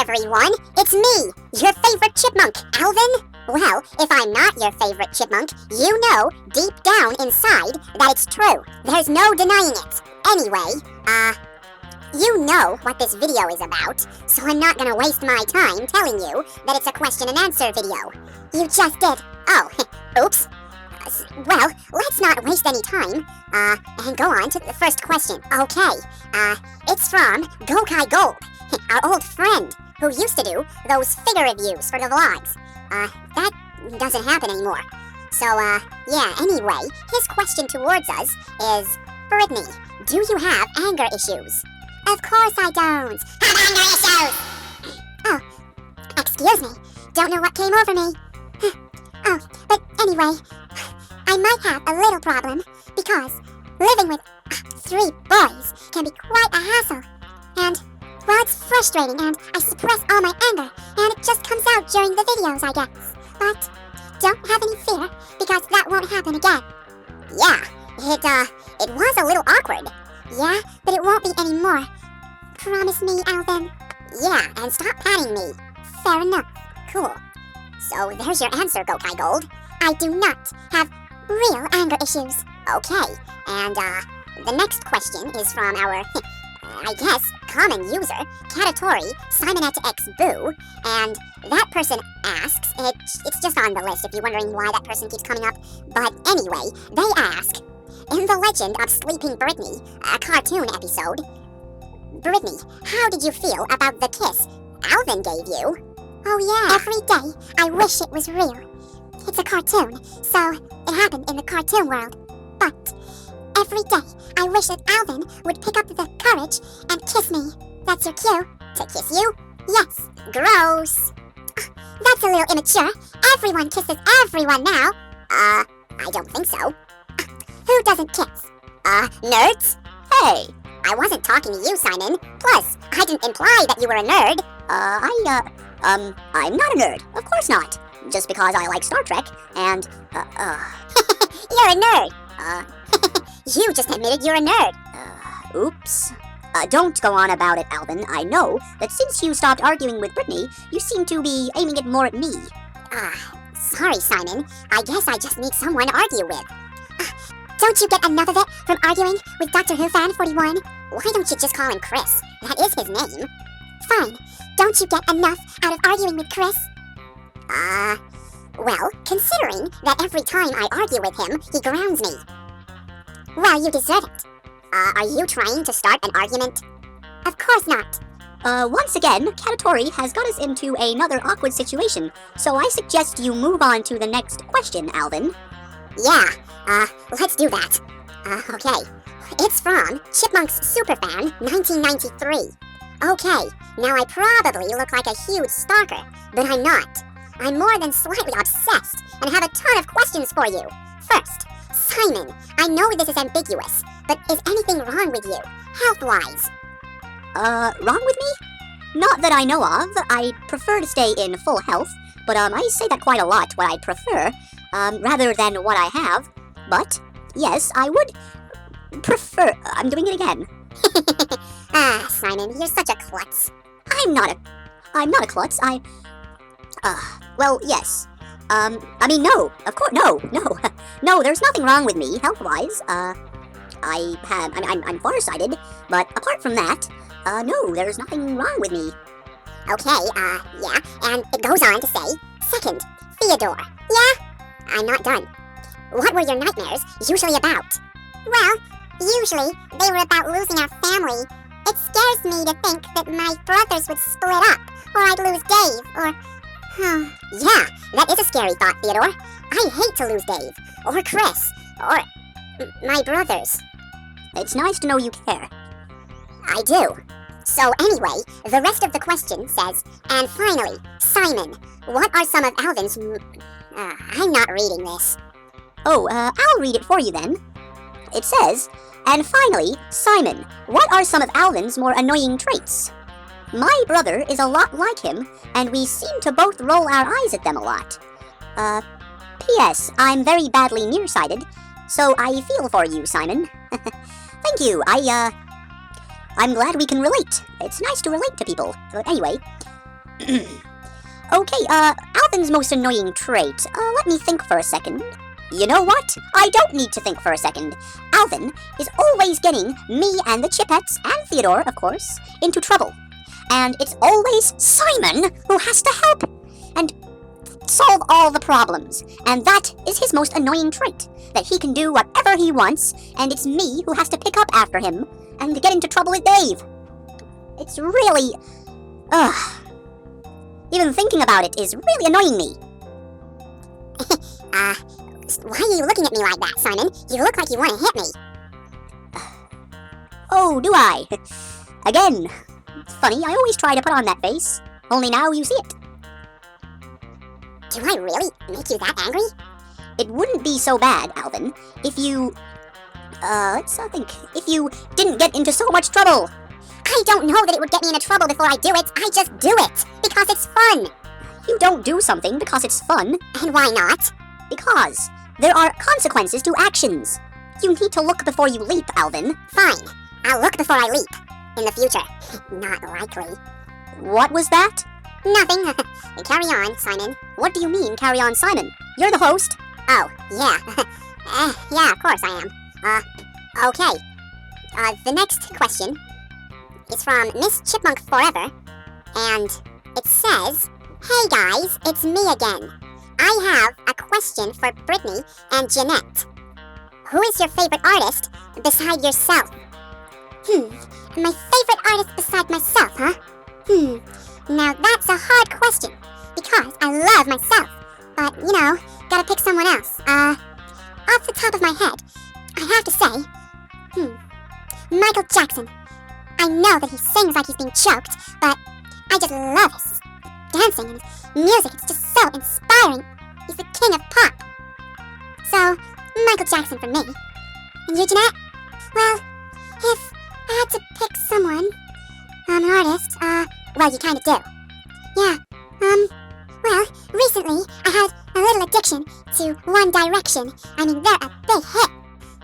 Everyone, it's me, your favorite chipmunk, Alvin. Well, if I'm not your favorite chipmunk, you know, deep down inside, that it's true. There's no denying it. Anyway, you know what this video is about, so I'm not gonna waste my time telling you that it's a question and answer video. You just did. Oh, oops. Well, let's not waste any time, and go on to the first question. Okay, it's from Gokai Gold, our old friend, who used to do those figure reviews for the vlogs. That doesn't happen anymore. So, yeah, anyway, his question towards us is, Brittany, do you have anger issues? Of course I don't have anger issues! Oh, excuse me, don't know what came over me. Oh, but anyway, I might have a little problem, because living with 3 boys can be quite a hassle, and well, it's frustrating, and I suppress all my anger, and it just comes out during the videos, I guess. But don't have any fear, because that won't happen again. Yeah, it was a little awkward. Yeah, but it won't be anymore. Promise me, Alvin? Yeah, and stop patting me. Fair enough. Cool. So there's your answer, Gokai Gold. I do not have real anger issues. Okay, and the next question is from our I guess, common user, Catatori, Simonette X Boo, and that person asks, it's just on the list if you're wondering why that person keeps coming up, but anyway, they ask, in The Legend of Sleeping Brittany, a cartoon episode, Brittany, how did you feel about the kiss Alvin gave you? Oh yeah, every day, I wish it was real. It's a cartoon, so it happened in the cartoon world, but every day, I wish that Alvin would pick up the courage and kiss me. That's your cue. To kiss you? Yes. Gross. That's a little immature. Everyone kisses everyone now. I don't think so. Who doesn't kiss? Nerds? Hey, I wasn't talking to you, Simon. Plus, I didn't imply that you were a nerd. I'm not a nerd. Of course not. Just because I like Star Trek, and, You're a nerd. You just admitted you're a nerd. Oops. Don't go on about it, Alvin. I know that since you stopped arguing with Brittany, you seem to be aiming it more at me. Sorry, Simon. I guess I just need someone to argue with. Don't you get enough of it from arguing with Doctor Who fan 41? Why don't you just call him Chris? That is his name. Fine. Don't you get enough out of arguing with Chris? Well, considering that every time I argue with him, he grounds me. Well, you deserve it. Are you trying to start an argument? Of course not. Once again, Catatori has got us into another awkward situation, so I suggest you move on to the next question, Alvin. Yeah, let's do that. Okay. It's from Chipmunks Superfan 1993. Okay, now I probably look like a huge stalker, but I'm not. I'm more than slightly obsessed, and have a ton of questions for you. First, Simon, I know this is ambiguous, but is anything wrong with you, health-wise? Wrong with me? Not that I know of. I prefer to stay in full health, but, I say that quite a lot, what I prefer, rather than what I have. But, yes, I would prefer... I'm doing it again. Simon, you're such a klutz. I'm not a klutz, well, yes. No, of course, no. No, there's nothing wrong with me, health-wise. I'm farsighted, but apart from that, no, there's nothing wrong with me. Okay, yeah, and it goes on to say, second, Theodore. Yeah? I'm not done. What were your nightmares usually about? Well, usually, they were about losing our family. It scares me to think that my brothers would split up, or I'd lose Dave, or... Yeah, that is a scary thought, Theodore. I hate to lose Dave, or Chris, or my brothers. It's nice to know you care. I do. So anyway, the rest of the question says, and finally, Simon, what are some of Alvin's... I'm not reading this. Oh, I'll read it for you then. It says, and finally, Simon, what are some of Alvin's more annoying traits? My brother is a lot like him, and we seem to both roll our eyes at them a lot. P.S. I'm very badly nearsighted, so I feel for you, Simon. Thank you, I'm glad we can relate. It's nice to relate to people. But anyway. Okay, Alvin's most annoying trait. Let me think for a second. You know what? I don't need to think for a second. Alvin is always getting me and the Chipettes, and Theodore, of course, into trouble. And it's always Simon who has to help and solve all the problems. And that is his most annoying trait. That he can do whatever he wants, and it's me who has to pick up after him and get into trouble with Dave. It's really... Even thinking about it is really annoying me. Why are you looking at me like that, Simon? You look like you want to hit me. Oh, do I? Again. It's funny, I always try to put on that face. Only now you see it. Do I really make you that angry? It wouldn't be so bad, Alvin, if you... let's think. If you didn't get into so much trouble. I don't know that it would get me into trouble before I do it. I just do it. Because it's fun. You don't do something because it's fun. And why not? Because there are consequences to actions. You need to look before you leap, Alvin. Fine. I'll look before I leap. In the future. Not likely. What was that? Nothing. Carry on, Simon. What do you mean, carry on, Simon? You're the host. Oh, yeah. Yeah, of course I am. Okay. The next question is from Miss Chipmunk Forever, and it says, hey guys, it's me again. I have a question for Brittany and Jeanette. Who is your favorite artist beside yourself? My favorite artist beside myself, huh? Now that's a hard question, because I love myself. But, you know, gotta pick someone else. Off the top of my head, I have to say, Michael Jackson. I know that he sings like he's being choked, but I just love his dancing and his music. It's just so inspiring. He's the king of pop. So, Michael Jackson for me. And you, Jeanette? Well, if I had to pick someone, an artist, well, you kinda do. Yeah, well, recently I had a little addiction to One Direction. I mean, they're a big hit.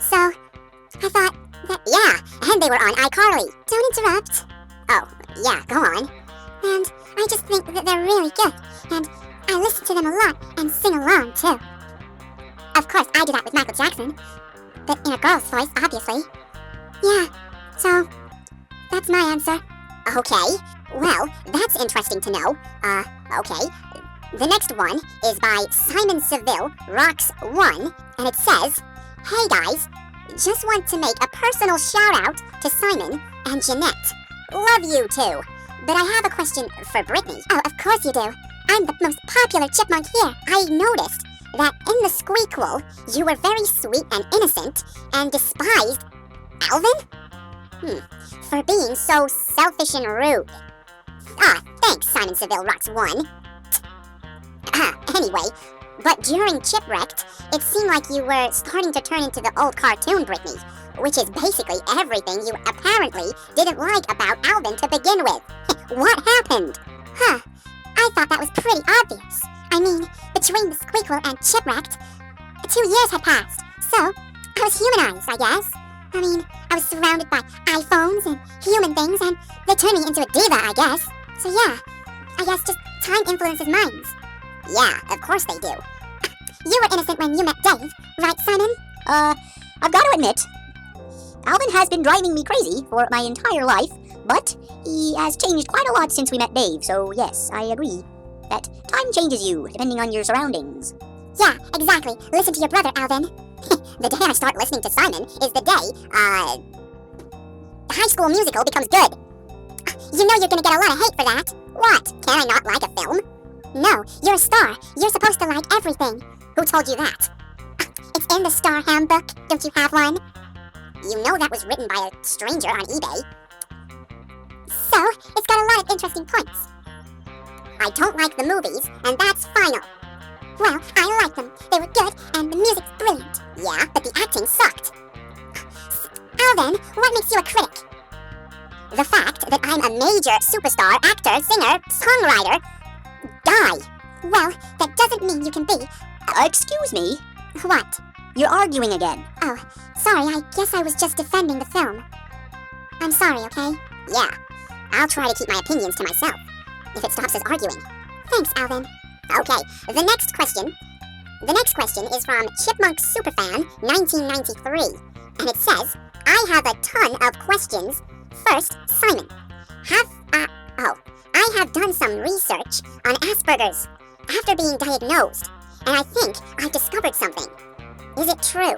So, I thought that, yeah, and they were on iCarly. Don't interrupt. Oh, yeah, go on. And I just think that they're really good, and I listen to them a lot and sing along, too. Of course, I do that with Michael Jackson, but in a girl's voice, obviously. Yeah, so, that's my answer. Okay, well, that's interesting to know. Okay. The next one is by Simon Seville, Rocks 1, and it says, hey guys, just want to make a personal shout-out to Simon and Jeanette. Love you too. But I have a question for Brittany. Oh, of course you do. I'm the most popular chipmunk here. I noticed that in the Squeakquel, you were very sweet and innocent and despised Alvin? For being so selfish and rude. Thanks, Simon Seville Rocks 1. Anyway, but during Chipwrecked, it seemed like you were starting to turn into the old cartoon Brittany, which is basically everything you apparently didn't like about Alvin to begin with. What happened? I thought that was pretty obvious. I mean, between the Squeakquel and Chipwrecked, 2 years had passed, so I was humanized, I guess. I mean, I was surrounded by iPhones and human things, and they turned me into a diva, I guess. So yeah, I guess just time influences minds. Yeah, of course they do. You were innocent when you met Dave, right, Simon? I've got to admit, Alvin has been driving me crazy for my entire life, but he has changed quite a lot since we met Dave, so yes, I agree that time changes you, depending on your surroundings. Yeah, exactly. Listen to your brother, Alvin. The day I start listening to Simon is the day, High School Musical becomes good. You know you're gonna get a lot of hate for that. What? Can I not like a film? No, you're a star. You're supposed to like everything. Who told you that? It's in the Star Handbook. Don't you have one? You know that was written by a stranger on eBay. a lot of interesting points. I don't like the movies, and that's final. Well, I like them. They were good, and the music's brilliant. Yeah, but the acting sucked. Alvin, what makes you a critic? The fact that I'm a major superstar, actor, singer, songwriter. Die. Well, that doesn't mean you can be... Excuse me? What? You're arguing again. Oh, sorry, I guess I was just defending the film. I'm sorry, okay? Yeah, I'll try to keep my opinions to myself, if it stops us arguing. Thanks, Alvin. Okay, the next question is from Chipmunks Superfan 1993, and it says, I have a ton of questions. First, Simon, I have done some research on Asperger's after being diagnosed, and I think I've discovered something. Is it true?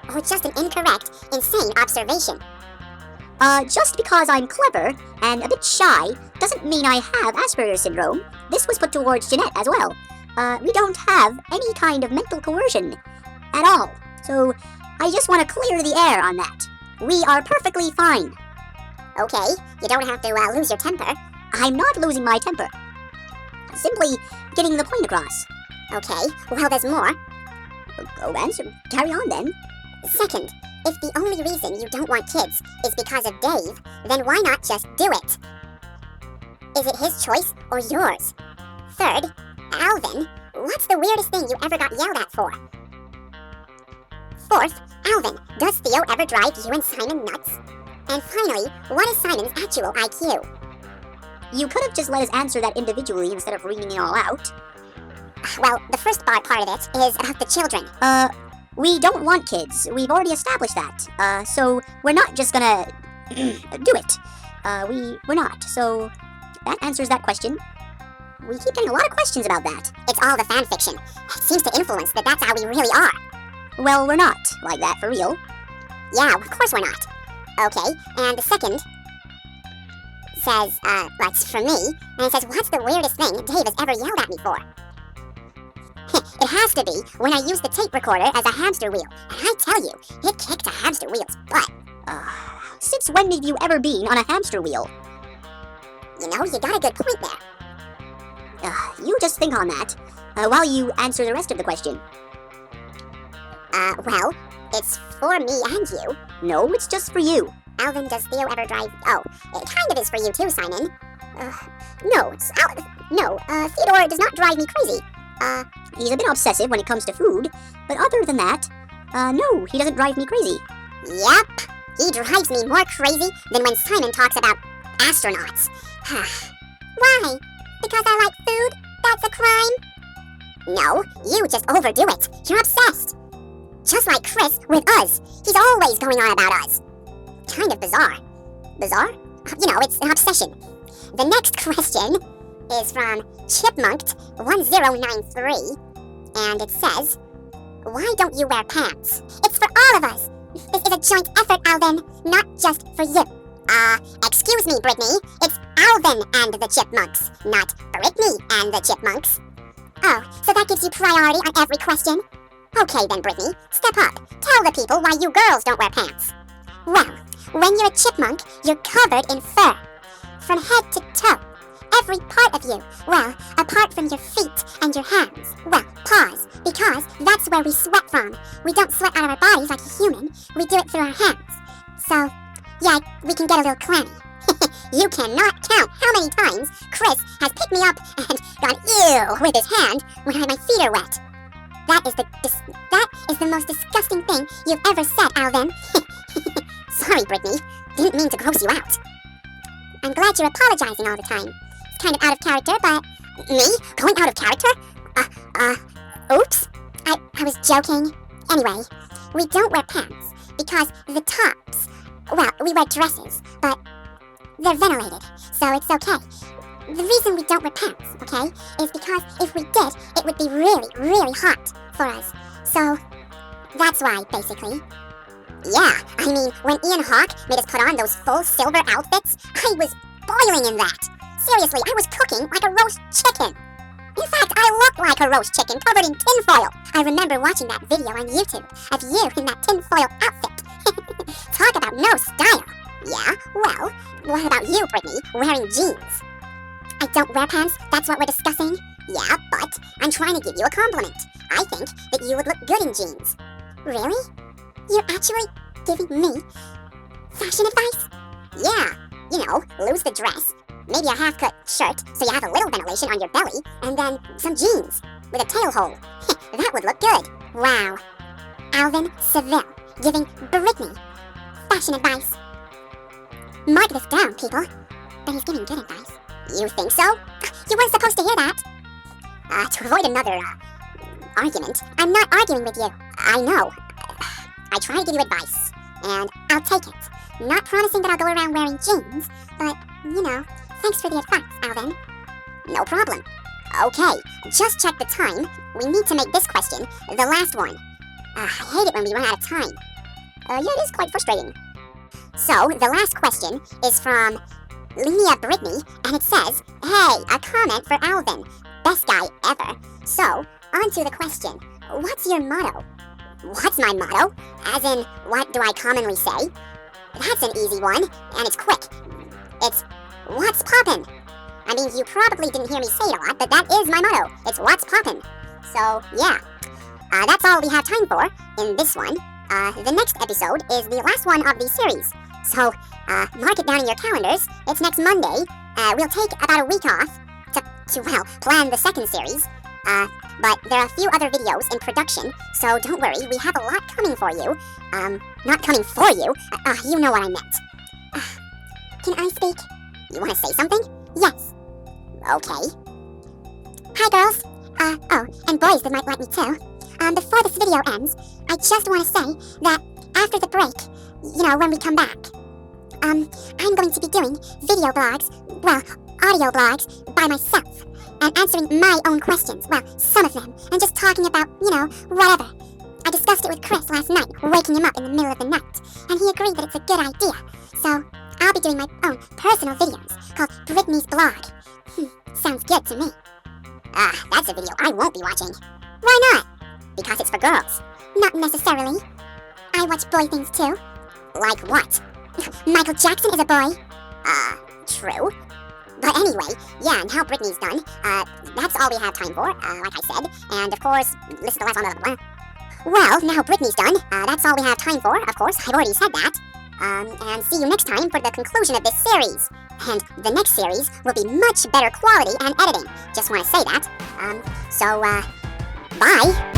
Or just an incorrect, insane observation? Just because I'm clever and a bit shy doesn't mean I have Asperger's syndrome. This was put towards Jeanette as well. We don't have any kind of mental coercion at all. So I just want to clear the air on that. We are perfectly fine. Okay, you don't have to lose your temper. I'm not losing my temper. Simply getting the point across. Okay, well, there's more. Go answer. Carry on then. Second, if the only reason you don't want kids is because of Dave, then why not just do it? Is it his choice or yours? Third, Alvin, what's the weirdest thing you ever got yelled at for? Fourth, Alvin, does Theo ever drive you and Simon nuts? And finally, what is Simon's actual IQ? You could have just let us answer that individually instead of reading it all out. Well, the first part of it is about the children. We don't want kids. We've already established that. So we're not just gonna do it. We're not. So that answers that question. We keep getting a lot of questions about that. It's all the fan fiction. It seems to influence that that's how we really are. Well, we're not like that for real. Yeah, of course we're not. Okay, and the second says, that's for me, and it says, what's the weirdest thing Dave has ever yelled at me for? It has to be when I use the tape recorder as a hamster wheel, and I tell you, it kicked a hamster wheel's butt. Since when have you ever been on a hamster wheel? You know, you got a good point there. You just think on that, while you answer the rest of the question. Well, it's for me and you. No, it's just for you. Alvin, does Theo ever drive... Oh, it kind of is for you too, Simon. No, Theodore does not drive me crazy. He's a bit obsessive when it comes to food, but other than that, no, he doesn't drive me crazy. Yep, he drives me more crazy than when Simon talks about astronauts. Why? Because I like food? That's a crime? No, you just overdo it. You're obsessed. Just like Chris with us. He's always going on about us. Kind of bizarre. Bizarre? You know, it's an obsession. The next question is from Chipmunked1093, and it says, why don't you wear pants? It's for all of us. This is a joint effort, Alvin, not just for you. Excuse me, Brittany. It's Alvin and the Chipmunks, not Brittany and the Chipmunks. Oh, so that gives you priority on every question? Okay then, Brittany, step up. Tell the people why you girls don't wear pants. Well, when you're a chipmunk, you're covered in fur. From head to toe. Every part of you. Well, apart from your feet and your hands. Well, paws, because that's where we sweat from. We don't sweat out of our bodies like a human. We do it through our hands. So, yeah, we can get a little clammy. You cannot count how many times Chris has picked me up and gone ew with his hand when my feet are wet. That is the most disgusting thing you've ever said, Alvin. Sorry, Brittany. Didn't mean to gross you out. I'm glad you're apologizing all the time. It's kind of out of character, but... Me? Going out of character? Oops. I was joking. Anyway, we don't wear pants because the tops... Well, we wear dresses, but they're ventilated, so it's okay. The reason we don't wear pants, okay, is because if we did, it would be really, really hot for us. So, that's why, basically. Yeah, I mean, when Ian Hawke made us put on those full silver outfits, I was boiling in that. Seriously, I was cooking like a roast chicken. In fact, I looked like a roast chicken covered in tinfoil. I remember watching that video on YouTube of you in that tinfoil outfit. Talk about no style. Yeah? Well, what about you, Brittany, wearing jeans? I don't wear pants, that's what we're discussing? Yeah, but I'm trying to give you a compliment. I think that you would look good in jeans. Really? You're actually giving me fashion advice? Yeah, you know, lose the dress, maybe a half-cut shirt so you have a little ventilation on your belly, and then some jeans with a tail hole. That would look good. Wow. Alvin Seville giving Brittany fashion advice. Mark this down, people. But he's giving good advice. You think so? You weren't supposed to hear that. To avoid another, argument, I'm not arguing with you. I know. I try to give you advice, and I'll take it. Not promising that I'll go around wearing jeans, but, you know, thanks for the advice, Alvin. No problem. Okay, just check the time. We need to make this question the last one. I hate it when we run out of time. Yeah, it is quite frustrating. So, the last question is from Linnea Brittany, and it says, hey, a comment for Alvin. Best guy ever. So, on to the question. What's your motto? What's my motto? As in, what do I commonly say? That's an easy one, and it's quick. It's, what's poppin'? I mean, you probably didn't hear me say it a lot, but that is my motto. It's what's poppin'. So, yeah. That's all we have time for in this one. The next episode is the last one of the series. So, mark it down in your calendars. It's next Monday. We'll take about a week off to plan the second series. But there are a few other videos in production, so don't worry, we have a lot coming for you. Not coming for you. You know what I meant. Can I speak? You want to say something? Yes. Okay. Hi, girls. Oh, and boys that might like me too. Before this video ends, I just want to say that after the break, you know, when we come back, I'm going to be doing video blogs, well, audio blogs by myself, and answering my own questions, well, some of them, and just talking about, you know, whatever. I discussed it with Chris last night, waking him up in the middle of the night, and he agreed that it's a good idea. So, I'll be doing my own personal videos called Brittany's Blog. Sounds good to me. That's a video I won't be watching. Why not? Because it's for girls. Not necessarily. I watch boy things too. Like what? Michael Jackson is a boy. True. But anyway, yeah, and how Brittany's done, that's all we have time for, like I said. And of course, listen to the last one, blah, blah, blah. Well, now Brittany's done, that's all we have time for, of course, I've already said that. And see you next time for the conclusion of this series. And the next series will be much better quality and editing. Just want to say that. Bye.